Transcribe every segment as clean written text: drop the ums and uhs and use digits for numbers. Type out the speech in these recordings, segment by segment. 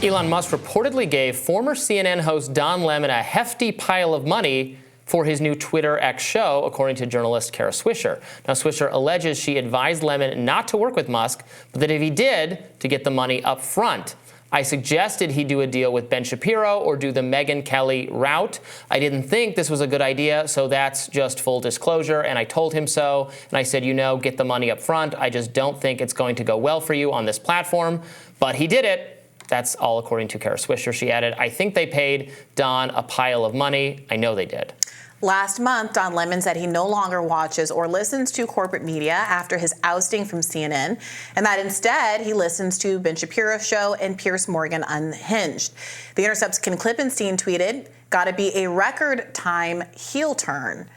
Elon Musk reportedly gave former CNN host Don Lemon a hefty pile of money for his new Twitter X show, according to journalist Kara Swisher. Now, Swisher alleges she advised Lemon not to work with Musk, but that if he did, to get the money up front. I suggested he do a deal with Ben Shapiro or do the Megyn Kelly route. I didn't think this was a good idea, so that's just full disclosure, and I told him so. And I said, you know, get the money up front. I just don't think it's going to go well for you on this platform. But he did it. That's all according to Kara Swisher. She added, I think they paid Don a pile of money. I know they did. Last month, Don Lemon said he no longer watches or listens to corporate media after his ousting from CNN, and that instead he listens to Ben Shapiro's show and Piers Morgan Unhinged. The Intercept's Ken Klippenstein tweeted, gotta be a record time heel turn.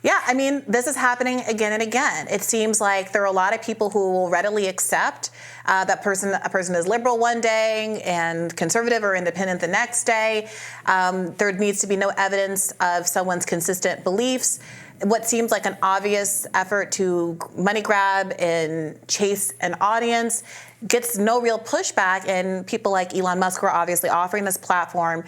Yeah, I mean, this is happening again and again. It seems like there are a lot of people who will readily accept that a person is liberal one day and conservative or independent the next day. There needs to be no evidence of someone's consistent beliefs. What seems like an obvious effort to money grab and chase an audience gets no real pushback, and people like Elon Musk, who are obviously offering this platform,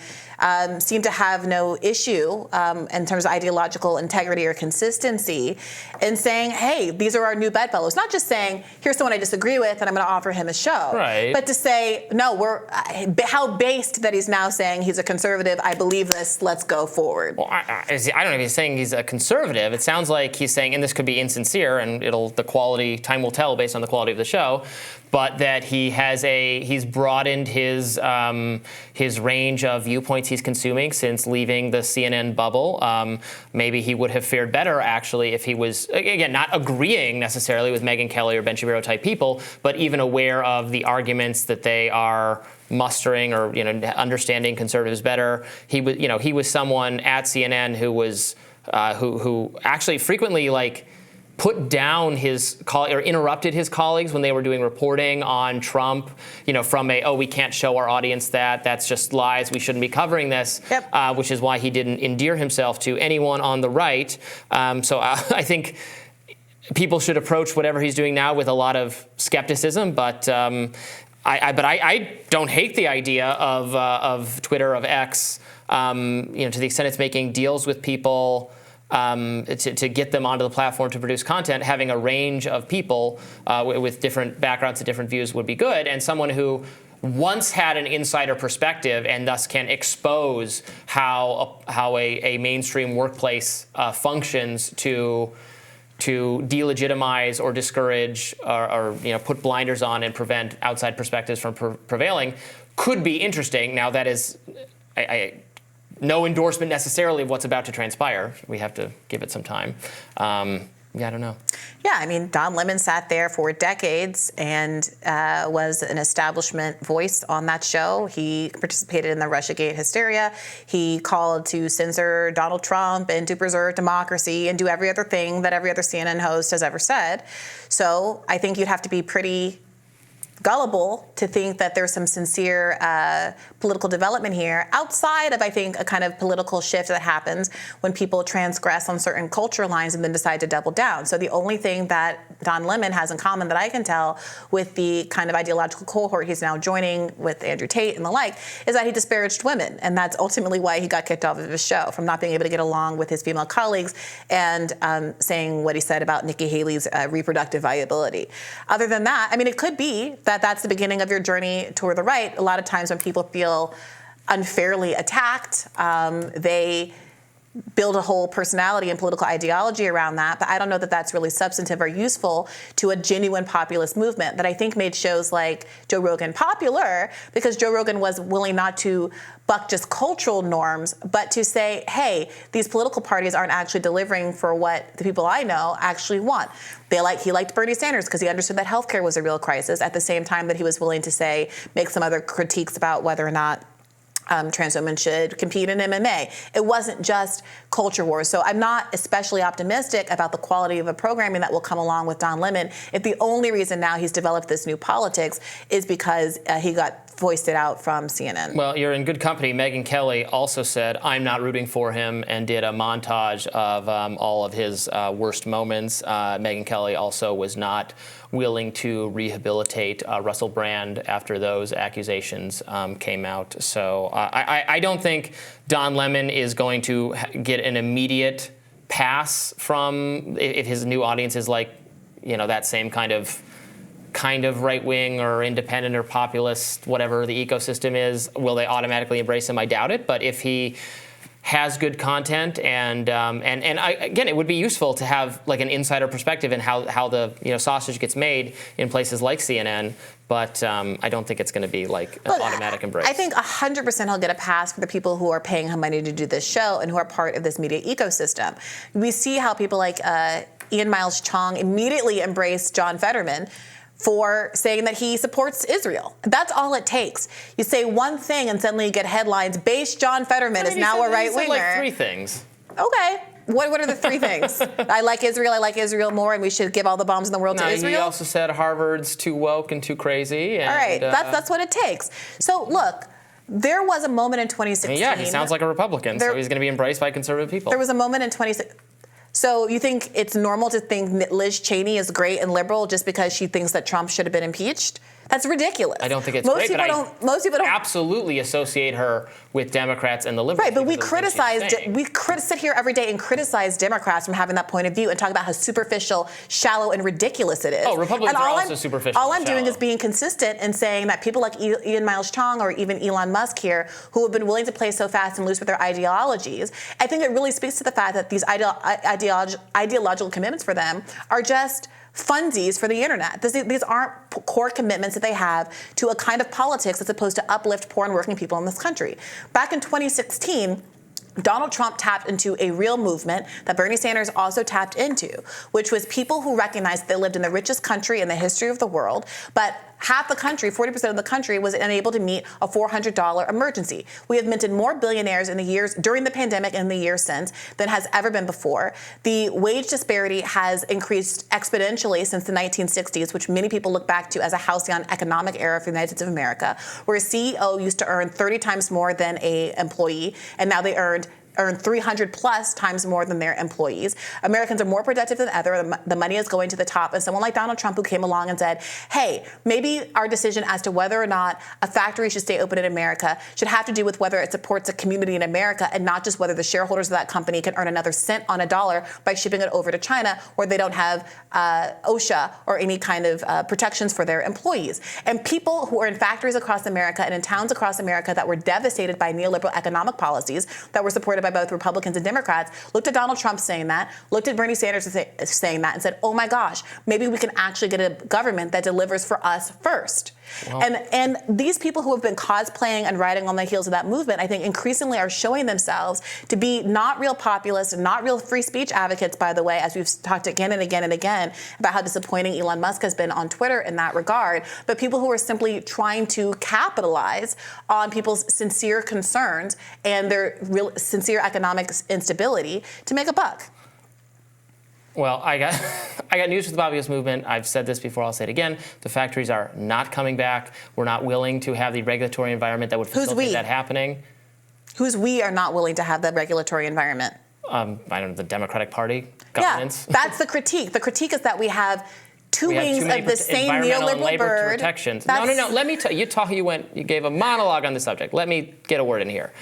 seem to have no issue in terms of ideological integrity or consistency in saying, hey, these are our new bedfellows. Not just saying, here's someone I disagree with and I'm going to offer him a show. Right. But to say, no, how based that he's now saying he's a conservative, I believe this, let's go forward. Well, I don't know if he's saying he's a conservative. It sounds like he's saying, and this could be insincere, and time will tell based on the quality of the show, but that he's broadened his range of viewpoints he's consuming since leaving the CNN bubble. Maybe he would have fared better, actually, if he was, again, not agreeing necessarily with Megyn Kelly or Ben Shapiro type people, but even aware of the arguments that they are mustering, or understanding conservatives better. He was someone at CNN who was who actually frequently put down his or interrupted his colleagues when they were doing reporting on Trump, from we can't show our audience that's just lies, we shouldn't be covering this, yep. Which is why he didn't endear himself to anyone on the right. So I think people should approach whatever he's doing now with a lot of skepticism, but I don't hate the idea of Twitter, of X, to the extent it's making deals with people to get them onto the platform to produce content. Having a range of people with different backgrounds and different views would be good, and someone who once had an insider perspective and thus can expose how a mainstream workplace functions to delegitimize or discourage or put blinders on and prevent outside perspectives from prevailing could be interesting. Now, that is no endorsement necessarily of what's about to transpire. We have to give it some time. I don't know. Yeah, I mean, Don Lemon sat there for decades and was an establishment voice on that show. He participated in the Russiagate hysteria. He called to censor Donald Trump and to preserve democracy and do every other thing that every other CNN host has ever said. So I think you'd have to be pretty gullible to think that there's some sincere political development here outside of, I think, a kind of political shift that happens when people transgress on certain culture lines and then decide to double down. So the only thing that Don Lemon has in common that I can tell with the kind of ideological cohort he's now joining with Andrew Tate and the like is that he disparaged women. And that's ultimately why he got kicked off of his show, from not being able to get along with his female colleagues and saying what he said about Nikki Haley's reproductive viability. Other than that, I mean, it could be that that's the beginning of your journey toward the right. A lot of times when people feel unfairly attacked, they build a whole personality and political ideology around that. But I don't know that that's really substantive or useful to a genuine populist movement that I think made shows like Joe Rogan popular, because Joe Rogan was willing not to buck just cultural norms, but to say, hey, these political parties aren't actually delivering for what the people I know actually want. He liked Bernie Sanders because he understood that healthcare was a real crisis, at the same time that he was willing to make some other critiques about whether or not trans women should compete in MMA. It wasn't just culture wars. So I'm not especially optimistic about the quality of the programming that will come along with Don Lemon if the only reason now he's developed this new politics is because he got foisted out from CNN. Well, you're in good company. Megyn Kelly also said, I'm not rooting for him, and did a montage of all of his worst moments. Megyn Kelly also was not willing to rehabilitate Russell Brand after those accusations came out. So I don't think Don Lemon is going to get an immediate pass from, if his new audience is like, that same kind of right-wing or independent or populist, whatever the ecosystem is. Will they automatically embrace him? I doubt it. But if he has good content, and again, it would be useful to have like an insider perspective in how the sausage gets made in places like CNN. But I don't think it's going to be like an automatic embrace. I think 100% he'll get a pass for the people who are paying him money to do this show and who are part of this media ecosystem. We see how people like Ian Miles Chong immediately embraced John Fetterman for saying that he supports Israel. That's all it takes. You say one thing and suddenly you get headlines. Base John Fetterman is now a right-winger. He said like 3 things. Okay. What are the 3 things? I like Israel more, and we should give all the bombs in the world to Israel? He also said Harvard's too woke and too crazy. And, all right, that's what it takes. So look, there was a moment in 2016. Yeah, he sounds like a Republican, so he's going to be embraced by conservative people. There was a moment in 2016. So you think it's normal to think Liz Cheney is great and liberal just because she thinks that Trump should have been impeached? That's ridiculous. I don't think it's great, but most people don't absolutely associate her with Democrats and the liberals. Right, but we sit here every day and criticize Democrats from having that point of view and talk about how superficial, shallow, and ridiculous it is. Oh, Republicans are also superficial. All I'm doing is being consistent and saying that people like Ian Miles Chong or even Elon Musk here, who have been willing to play so fast and loose with their ideologies, I think it really speaks to the fact that these ideological commitments for them are just funsies for the internet. These aren't core commitments that they have to a kind of politics that's supposed to uplift poor and working people in this country. Back in 2016, Donald Trump tapped into a real movement that Bernie Sanders also tapped into, which was people who recognized they lived in the richest country in the history of the world, but half the country, 40% of the country, was unable to meet a $400 emergency. We have minted more billionaires in the years during the pandemic and the years since than has ever been before. The wage disparity has increased exponentially since the 1960s, which many people look back to as a halcyon economic era for the United States of America, where a CEO used to earn 30 times more than an employee, and now they earn 300 plus times more than their employees. Americans are more productive than ever. The money is going to the top. And someone like Donald Trump, who came along and said, hey, maybe our decision as to whether or not a factory should stay open in America should have to do with whether it supports a community in America and not just whether the shareholders of that company can earn another cent on a dollar by shipping it over to China, where they don't have OSHA or any kind of protections for their employees. And people who are in factories across America and in towns across America that were devastated by neoliberal economic policies that were supported by both Republicans and Democrats, looked at Donald Trump saying that, looked at Bernie Sanders saying that, and said, oh my gosh, maybe we can actually get a government that delivers for us first. Wow. And these people who have been cosplaying and riding on the heels of that movement, I think increasingly are showing themselves to be not real populists and not real free speech advocates, by the way, as we've talked again and again and again about how disappointing Elon Musk has been on Twitter in that regard, but people who are simply trying to capitalize on people's sincere concerns and their real sincere economic instability to make a buck. Well, I got news for the populist movement. I've said this before, I'll say it again. The factories are not coming back. We're not willing to have the regulatory environment that would facilitate that happening. Who's we are not willing to have the regulatory environment? I don't know, the Democratic Party, governments. Yeah, that's the critique. The critique is that we have two wings of the same neoliberal bird. Protections. No. Let me tell you. You gave a monologue on the subject. Let me get a word in here.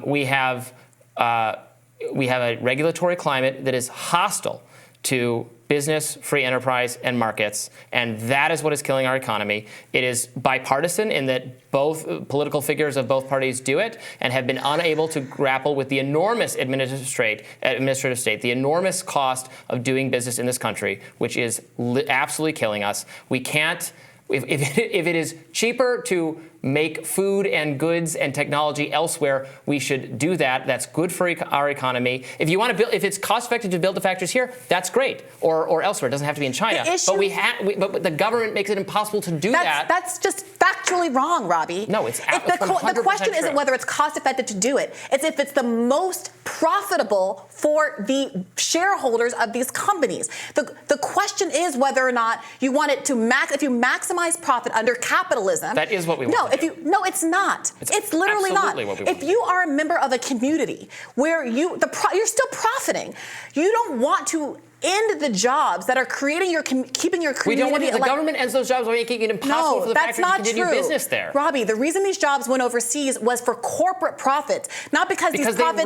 We have a regulatory climate that is hostile to business, free enterprise, and markets, and that is what is killing our economy. It is bipartisan in that both political figures of both parties do it and have been unable to grapple with the enormous administrative state, the enormous cost of doing business in this country, which is absolutely killing us. We can't If it is cheaper to make food and goods and technology elsewhere, we should do that. That's good for our economy. If you want to build, if it's cost effective to build the factories here, that's great, or elsewhere. It doesn't have to be in China. But the government makes it impossible to do that. That's just factually wrong, Robbie. No, it's 100% the question true. isn't whether it's cost effective to do it. It's if it's the most profitable for the shareholders of these companies. The question is whether or not you want it to if you maximize profit under capitalism. That is what we want. No, it's not. It's literally not. What we want. If you are a member of a community where you're still profiting, you don't want to end the jobs that are keeping your community We don't want to. The alive. government ends those jobs by making it impossible for the factory to continue business there. Robbie, the reason these jobs went overseas was for corporate profits, not because these profits.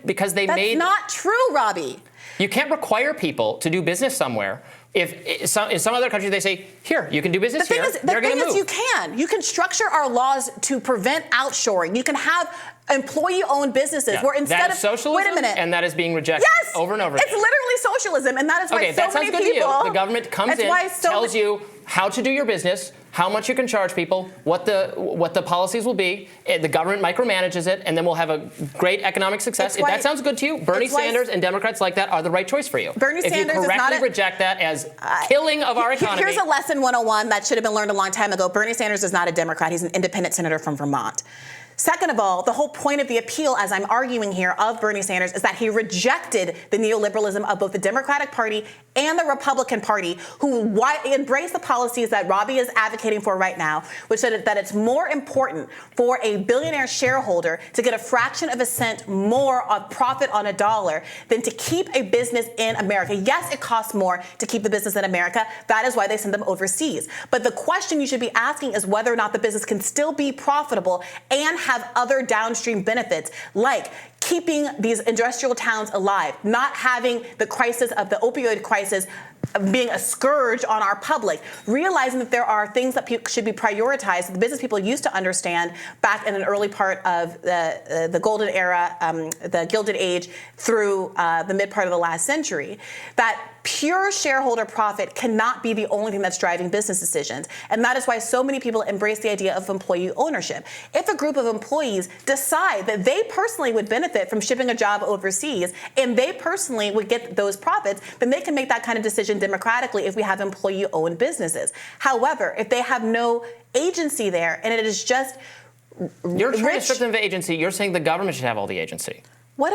Because they that's made. Not true, Robbie. You can't require people to do business somewhere. If in some other country they say, here, you can do business here, they're going to move. You can structure our laws to prevent outshoring. You can have employee-owned businesses where instead that is socialism, wait a minute, and that is being rejected over and over again. It's literally socialism, and that is why that sounds good to you. The government comes in, tells you how to do your business, how much you can charge people, what the policies will be. The government micromanages it, and then we'll have a great economic success. If that sounds good to you, Bernie Sanders and Democrats like that are the right choice for you. Bernie Sanders if you correctly reject that as killing of our economy. Here's a lesson 101 that should have been learned a long time ago. Bernie Sanders is not a Democrat. He's an independent senator from Vermont. Second of all, the whole point of the appeal, as I'm arguing here, of Bernie Sanders is that he rejected the neoliberalism of both the Democratic Party and the Republican Party, who embrace the policies that Robby is advocating for right now, which said that it's more important for a billionaire shareholder to get a fraction of a cent more of profit on a dollar than to keep a business in America. Yes, it costs more to keep the business in America. That is why they send them overseas. But the question you should be asking is whether or not the business can still be profitable and have other downstream benefits, like keeping these industrial towns alive, not having the crisis of the opioid crisis being a scourge on our public, realizing that there are things that should be prioritized. The business people used to understand back in an early part of the golden era, the Gilded Age, through the mid part of the last century, that pure shareholder profit cannot be the only thing that's driving business decisions. And that is why so many people embrace the idea of employee ownership. If a group of employees decide that they personally would benefit from shipping a job overseas and they personally would get those profits, then they can make that kind of decision democratically if we have employee-owned businesses. However, if they have no agency there and it is just You're trying to strip them of agency. You're saying the government should have all the agency. What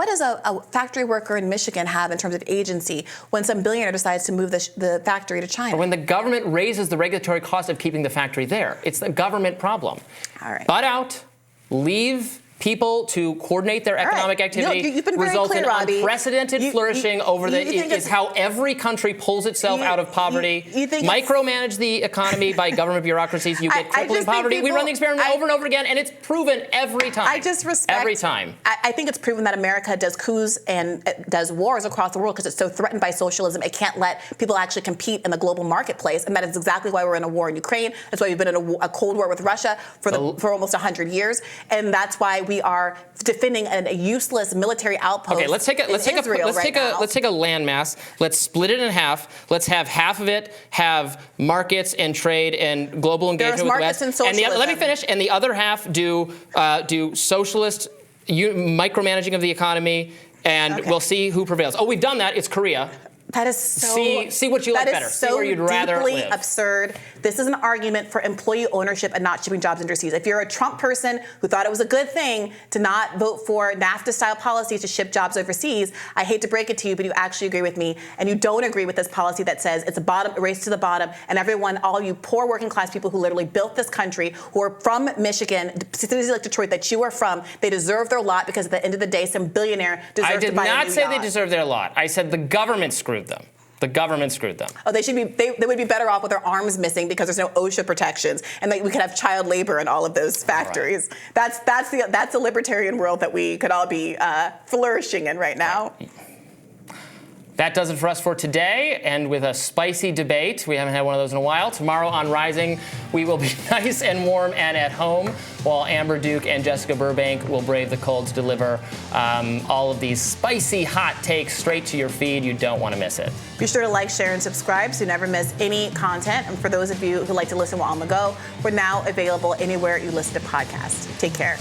does a factory worker in Michigan have in terms of agency when some billionaire decides to move the factory to China? Or when the government raises the regulatory cost of keeping the factory there. It's the government problem. All right. Butt out, leave people to coordinate their economic activity, you've been very results clear, in Robby. unprecedented flourishing over the is how every country pulls itself out of poverty. Micromanage the economy by government bureaucracies, you get crippling poverty. We run the experiment over and over again, and it's proven every time. I just respect every time. I think it's proven that America does coups and does wars across the world because it's so threatened by socialism. It can't let people actually compete in the global marketplace, and that is exactly why we're in a war in Ukraine. That's why we've been in a Cold War with Russia for almost 100 years, and that's why we are defending a useless military outpost. Okay, let's take a landmass. Let's split it in half. Let's have half of it have markets and trade and global engagement with the West. And socialism. Let me finish. And the other half do socialist micromanaging of the economy, and we'll see who prevails. Oh, we've done that. It's Korea. That is so. See what you like better. See where you'd rather live. That is so deeply absurd. This is an argument for employee ownership and not shipping jobs overseas. If you're a Trump person who thought it was a good thing to not vote for NAFTA-style policies to ship jobs overseas, I hate to break it to you, but you actually agree with me, and you don't agree with this policy that says it's a race to the bottom, and everyone, all you poor working class people who literally built this country, who are from Michigan, cities like Detroit that you are from, they deserve their lot because at the end of the day, some billionaire deserves to buy a new yacht. I did not say they deserve their lot. I said the government screwed them. The government screwed them. Oh, they would be better off with their arms missing because there's no OSHA protections, and we could have child labor in all of those factories. Right. That's the libertarian world that we could all be flourishing in right now. That does it for us for today, and with a spicy debate. We haven't had one of those in a while. Tomorrow on Rising, we will be nice and warm and at home, while Amber Duke and Jessica Burbank will brave the cold to deliver all of these spicy hot takes straight to your feed. You don't want to miss it. Be sure to like, share, and subscribe so you never miss any content. And for those of you who like to listen while on the go, we're now available anywhere you listen to podcasts. Take care.